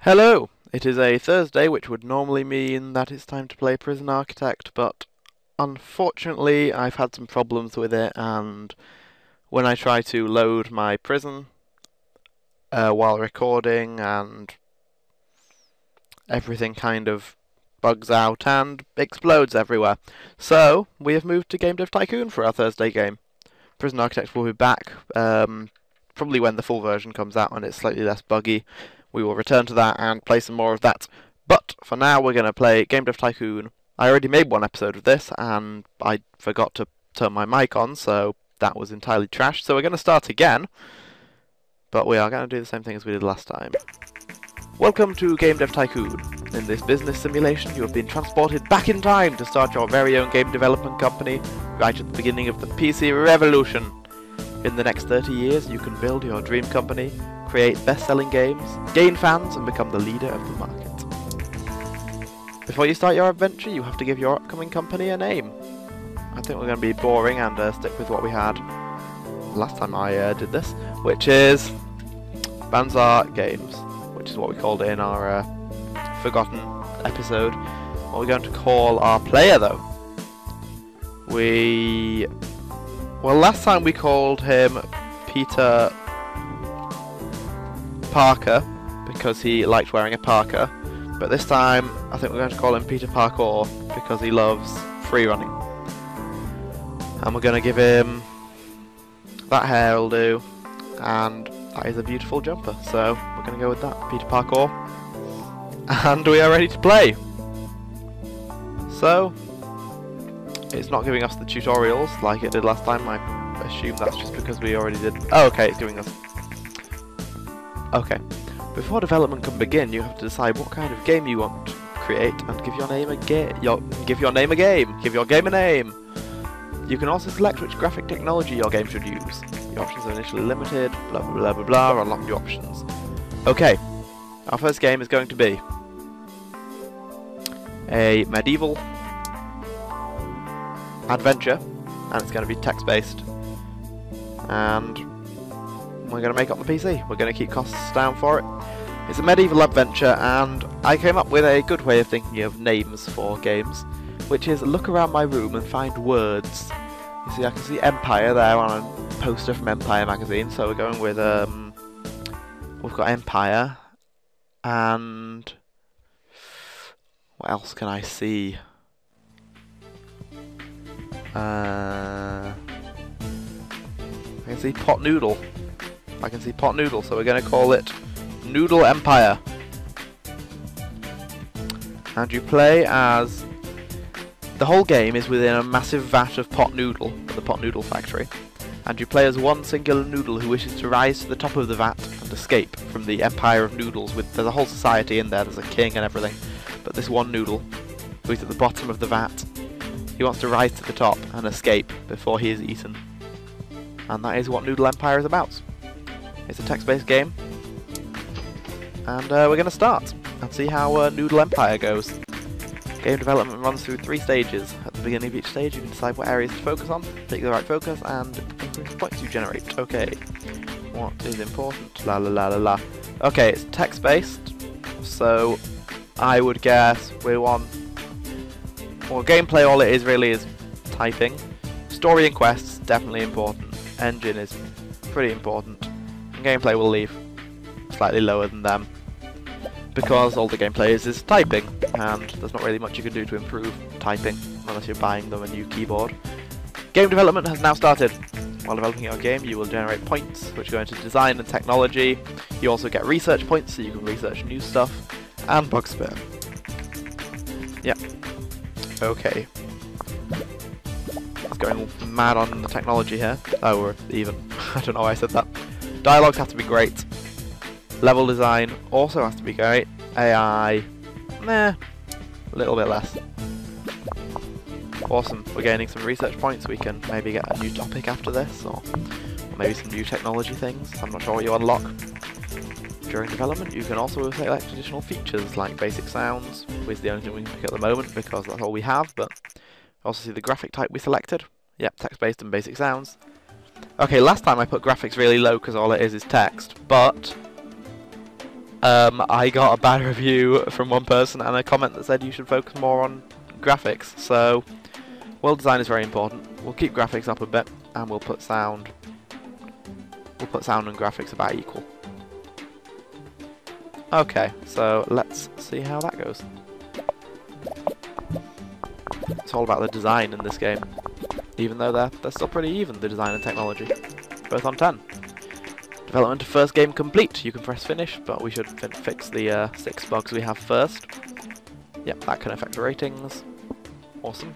Hello! It is a Thursday, which would normally mean that it's time to play Prison Architect, but unfortunately I've had some problems with it, and when I try to load my prison while recording, and everything kind of bugs out and explodes everywhere. So, we have moved to Game Dev Tycoon for our Thursday game. Prison Architect will be back, probably when the full version comes out and it's slightly less buggy. We will return to that and play some more of that. But for now, we're going to play Game Dev Tycoon. I already made one episode of this, and I forgot to turn my mic on, so that was entirely trash. So we're going to start again, but we are going to do the same thing as we did last time. Welcome to Game Dev Tycoon. In this business simulation, you have been transported back in time to start your very own game development company right at the beginning of the PC revolution. In the next 30 years, you can build your dream company, create best-selling games, gain fans, and become the leader of the market. Before you start your adventure, you have to give your upcoming company a name. I think we're going to be boring and stick with what we had last time I did this, which is Banzar Games, which is what we called it in our forgotten episode. What we're going to call our player, though. Well, last time we called him Peter Parker because he liked wearing a parka, but this time I think we're going to call him Peter Parkour because he loves free running. And we're going to give him that hair will do, and that is a beautiful jumper, so we're going to go with that, Peter Parkour. And we are ready to play. So it's not giving us the tutorials like it did last time. I assume that's just because we already did. Oh, okay, it's giving us. Okay. Before development can begin, you have to decide what kind of game you want to create and give your name a game. Give your game a name. You can also select which graphic technology your game should use. The options are initially limited. Blah blah blah blah blah. Unlock new options. Okay. Our first game is going to be a medieval adventure, and it's going to be text-based, and we're going to make it on the PC. We're going to keep costs down for it. It's a medieval adventure, and I came up with a good way of thinking of names for games, which is look around my room and find words. You see, I can see Empire there on a poster from Empire magazine, so we're going with, we've got Empire, and what else can I see? I can see pot noodle. So we're going to call it Noodle Empire. And you play as... The whole game is within a massive vat of pot noodle at the pot noodle factory. And you play as one singular noodle who wishes to rise to the top of the vat and escape from the empire of noodles. There's a whole society in there, there's a king and everything. But this one noodle, who is at the bottom of the vat, he wants to rise to the top and escape before he is eaten. And that is what Noodle Empire is about. It's a text-based game. And we're going to start and see how Noodle Empire goes. Game development runs through 3 stages. At the beginning of each stage you can decide what areas to focus on, pick the right focus, and increase the points you generate. Okay. What is important? La la la la la. Okay, it's text-based, so I would guess we want... Well, gameplay, all it is really is typing. Story and quests, definitely important. Engine is pretty important. And gameplay will leave slightly lower than them, because all the gameplay is typing, and there's not really much you can do to improve typing, unless you're buying them a new keyboard. Game development has now started. While developing your game, you will generate points, which go into design and technology. You also get research points, so you can research new stuff, and bug spare. Yeah. Okay. It's going mad on the technology here. Oh, we're even. I don't know why I said that. Dialogues have to be great. Level design also has to be great. AI, meh, a little bit less. Awesome. We're gaining some research points. We can maybe get a new topic after this, or maybe some new technology things. I'm not sure what you unlock. During development, you can also select additional features like basic sounds, which is the only thing we can pick at the moment because that's all we have, but also see the graphic type we selected. Yep, text-based and basic sounds. Okay, last time I put graphics really low because all it is text, but I got a bad review from one person and a comment that said you should focus more on graphics. So, world design is very important. We'll keep graphics up a bit, and we'll put sound. We'll put sound and graphics about equal. Okay, so let's see how that goes. It's all about the design in this game, even though they're still pretty even, the design and technology, both on 10. Development of first game complete. You can press finish, but we should fix the 6 bugs we have first. Yep, that can affect the ratings. Awesome.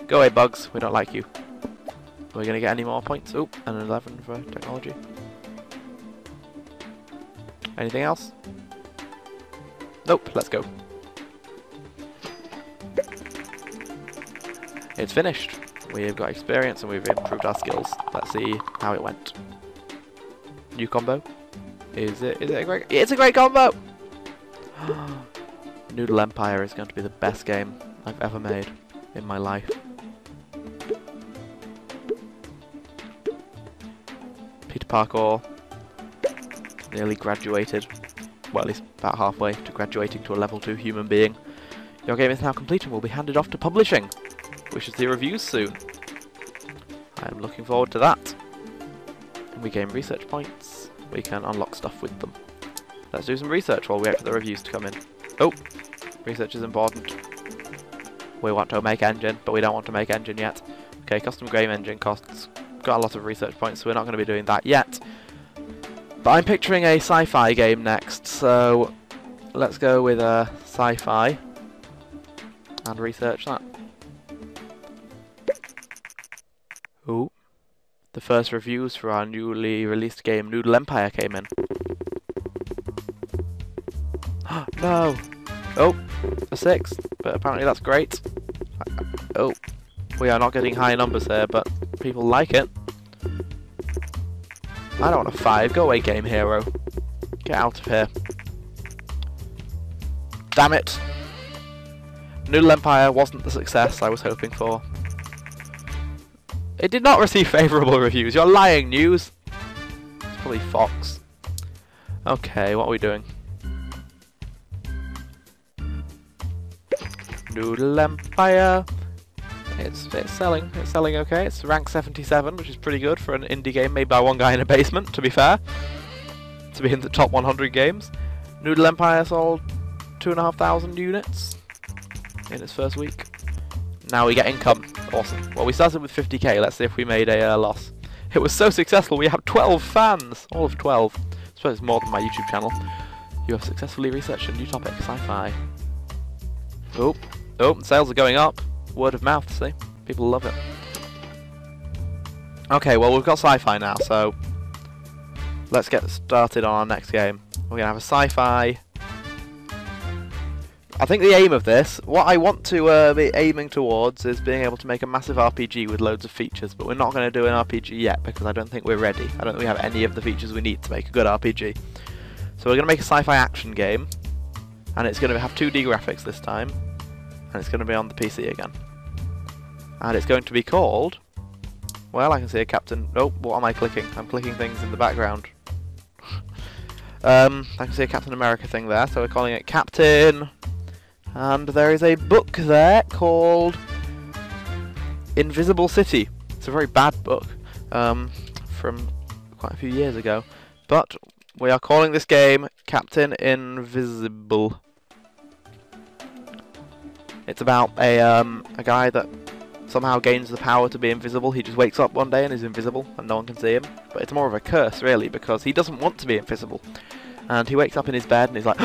Go away, bugs. We don't like you. Are we going to get any more points? Oh, and an 11 for technology. Anything else? Nope, let's go. It's finished. We've got experience and we've improved our skills. Let's see how it went. New combo. Is it a great? It's a great combo! Noodle Empire is going to be the best game I've ever made in my life. Peter Parkour nearly graduated, well, at least about halfway to graduating to a level 2 human being. Your game is now complete and will be handed off to publishing. We should see reviews soon. I am looking forward to that. And we gain research points. We can unlock stuff with them. Let's do some research while we wait for the reviews to come in. Oh, research is important. We want to make engine, but we don't want to make engine yet. Okay, custom game engine costs. Got a lot of research points, so we're not going to be doing that yet. But I'm picturing a sci-fi game next, so let's go with a sci-fi and research that. Ooh, the first reviews for our newly released game Noodle Empire came in. No! Oh, a 6, but apparently that's great. Oh, we are not getting high numbers here, but people like it. I don't want a 5. Go away, Game Hero. Get out of here. Damn it. Noodle Empire wasn't the success I was hoping for. It did not receive favourable reviews. You're lying, news. It's probably Fox. Okay, what are we doing? Noodle Empire. It's selling. It's selling okay. It's rank 77, which is pretty good for an indie game made by one guy in a basement, to be fair. To be in the top 100 games. Noodle Empire sold 2,500 units in its first week. Now we get income. Awesome. Well, we started with 50k. Let's see if we made a loss. It was so successful. We have 12 fans. All of 12. I suppose it's more than my YouTube channel. You have successfully researched a new topic, sci-fi. Oh, sales are going up. Word of mouth, see? People love it. Okay, well, we've got sci-fi now, so let's get started on our next game. We're going to have a sci-fi. I think the aim of this, what I want to be aiming towards is being able to make a massive RPG with loads of features, but we're not going to do an RPG yet because I don't think we're ready. I don't think we have any of the features we need to make a good RPG. So we're going to make a sci-fi action game, and it's going to have 2D graphics this time, and it's going to be on the PC again. And it's going to be called... Well, I can see a captain... Oh, what am I clicking? I'm clicking things in the background. I can see a Captain America thing there, so we're calling it Captain... And there is a book there called Invisible City. It's a very bad book from quite a few years ago. But we are calling this game Captain Invisible. It's about a guy that somehow gains the power to be invisible. He just wakes up one day and is invisible and no one can see him. But it's more of a curse, really, because he doesn't want to be invisible. And he wakes up in his bed and he's like,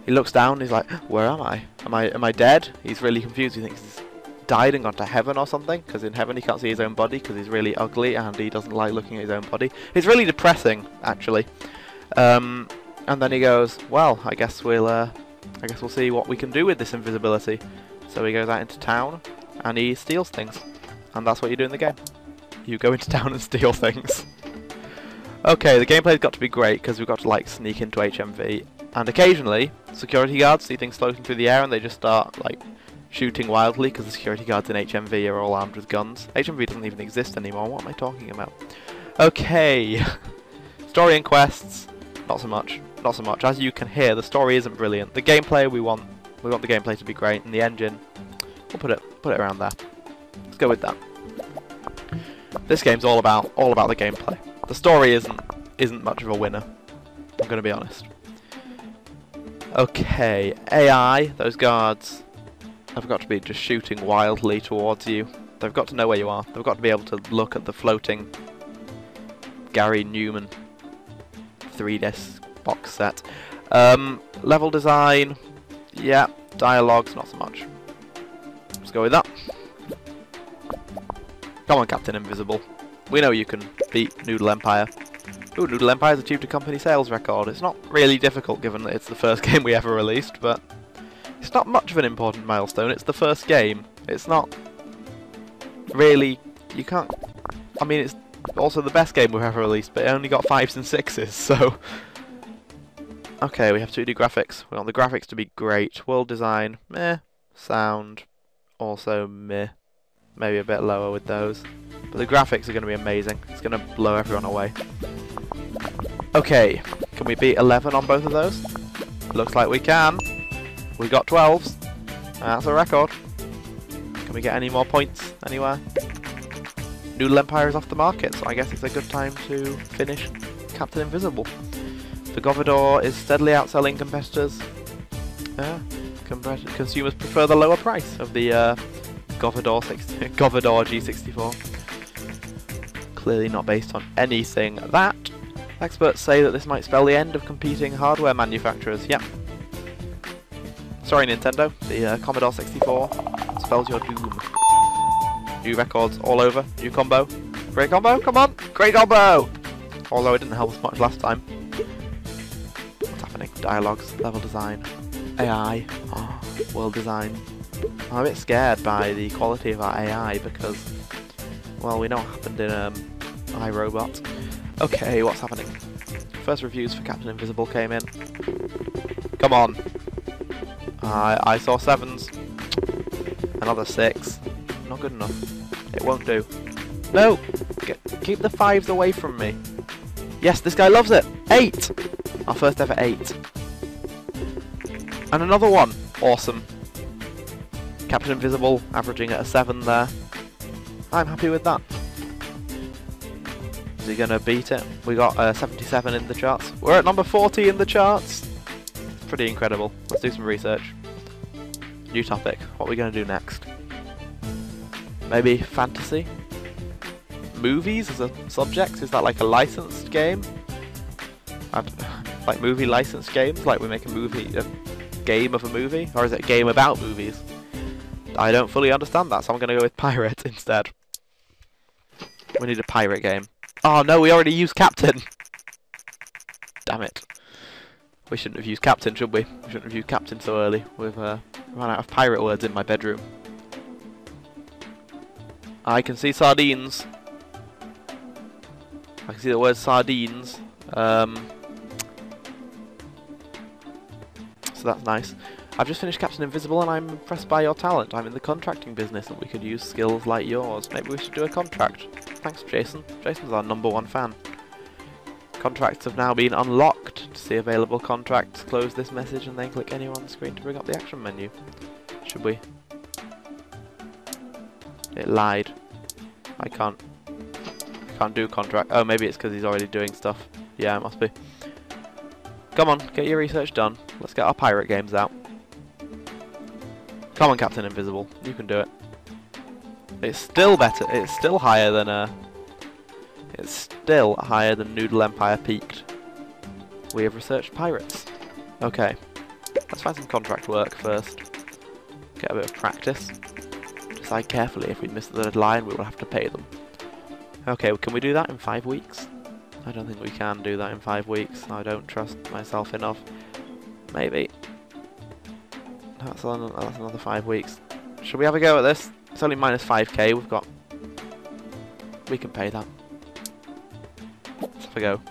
he looks down and he's like, where am I? Am I dead? He's really confused. He thinks he's died and gone to heaven or something, because in heaven he can't see his own body because he's really ugly and he doesn't like looking at his own body. It's really depressing, actually. And then he goes, well, I guess we'll see what we can do with this invisibility. So he goes out into town and he steals things. And that's what you do in the game. You go into town and steal things. Okay, the gameplay's got to be great because we've got to like sneak into HMV. And occasionally, security guards see things floating through the air and they just start like shooting wildly because the security guards in HMV are all armed with guns. HMV doesn't even exist anymore. What am I talking about? Okay. Story and quests. Not so much. Not so much. As you can hear, the story isn't brilliant. The gameplay we want the gameplay to be great, and the engine, we'll put it around there. Let's go with that. This game's all about the gameplay. The story isn't much of a winner. I'm going to be honest. Okay, AI. Those guards have got to be just shooting wildly towards you. They've got to know where you are. They've got to be able to look at the floating Gary Newman 3-disc box set. Level design, yeah. Dialogues, not so much. Let's go with that. Come on, Captain Invisible. We know you can beat Noodle Empire. Ooh, Noodle Empire's achieved a company sales record. It's not really difficult given that it's the first game we ever released, but it's not much of an important milestone. It's the first game. It's not really... You can't... I mean, it's also the best game we've ever released, but it only got 5s and 6s, so... Okay, we have 2D graphics. We want the graphics to be great. World design, meh. Sound, also meh. Maybe a bit lower with those. But the graphics are going to be amazing. It's going to blow everyone away. Okay, can we beat 11 on both of those? Looks like we can. We got 12s. That's a record. Can we get any more points anywhere? Noodle Empire is off the market, so I guess it's a good time to finish Captain Invisible. The Govidor is steadily outselling competitors. Consumers prefer the lower price of the Govidor G64. Clearly not based on anything that. Experts say that this might spell the end of competing hardware manufacturers. Yep. Sorry, Nintendo. The Commodore 64 spells your doom. New records all over. New combo. Great combo. Come on. Great combo. Although it didn't help us much last time. What's happening? Dialogues, level design, AI, world design. I'm a bit scared by the quality of our AI because, well, we know what happened in iRobot. Okay, what's happening? First reviews for Captain Invisible came in. Come on. I saw 7s. Another 6. Not good enough. It won't do. No! Keep the 5s away from me. Yes, this guy loves it! 8! Our first ever 8. And another one! Awesome. Captain Invisible averaging at a 7 there. I'm happy with that. Is he going to beat it? We got 77 in the charts. We're at number 40 in the charts! Pretty incredible. Let's do some research. New topic. What are we going to do next? Maybe fantasy? Movies as a subject? Is that like a licensed game? Like movie licensed games? Like we make a game of a movie? Or is it a game about movies? I don't fully understand that, so I'm going to go with pirate instead. We need a pirate game. Oh no, we already used Captain! Damn it. We shouldn't have used Captain, should we? We shouldn't have used Captain so early. We've run out of pirate words in my bedroom. I can see sardines. I can see the word sardines. So that's nice. I've just finished Captain Invisible and I'm impressed by your talent. I'm in the contracting business and we could use skills like yours. Maybe we should do a contract. Thanks, Jason. Jason's our #1 fan. Contracts have now been unlocked. To see available contracts, close this message and then click anywhere on the screen to bring up the action menu. Should we? It lied. I can't do contract. Oh, maybe it's because he's already doing stuff. Yeah, it must be. Come on, get your research done. Let's get our pirate games out. Come on, Captain Invisible. You can do it. It's still better. It's still higher than It's still higher than Noodle Empire peaked. We have researched pirates. Okay. Let's find some contract work first. Get a bit of practice. Decide carefully if we miss the deadline, we will have to pay them. Okay, can we do that in 5 weeks? I don't think we can do that in 5 weeks. I don't trust myself enough. Maybe. That's another 5 weeks. Should we have a go at this? It's only minus 5k. We can pay that. Let's have a go.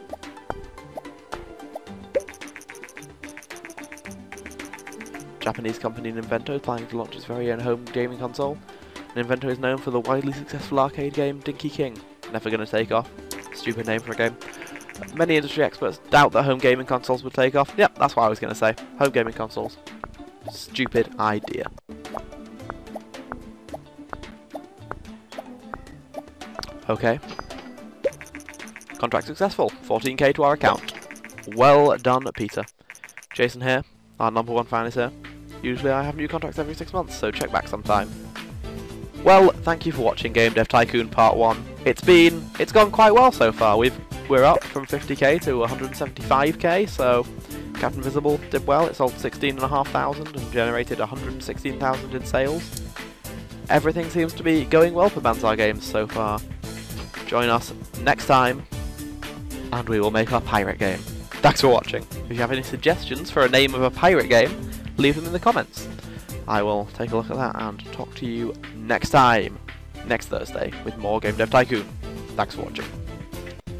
Japanese company Ninvento is planning to launch its very own home gaming console. Ninvento is known for the widely successful arcade game Dinky King. Never gonna take off. Stupid name for a game. Many industry experts doubt that home gaming consoles would take off. Yep, that's what I was going to say. Home gaming consoles. Stupid idea. Okay. Contract successful. 14k to our account. Well done, Peter. Jason here. Our #1 fan is here. Usually I have new contracts every 6 months, so check back sometime. Well, thank you for watching Game Dev Tycoon Part 1. It's gone quite well so far. We're up from 50k to 175k, so Captain Visible did well. It sold 16,500 and generated 116,000 in sales. Everything seems to be going well for Banzai Games so far. Join us next time, and we will make our pirate game. Thanks for watching. If you have any suggestions for a name of a pirate game, leave them in the comments. I will take a look at that and talk to you next time, next Thursday, with more Game Dev Tycoon. Thanks for watching.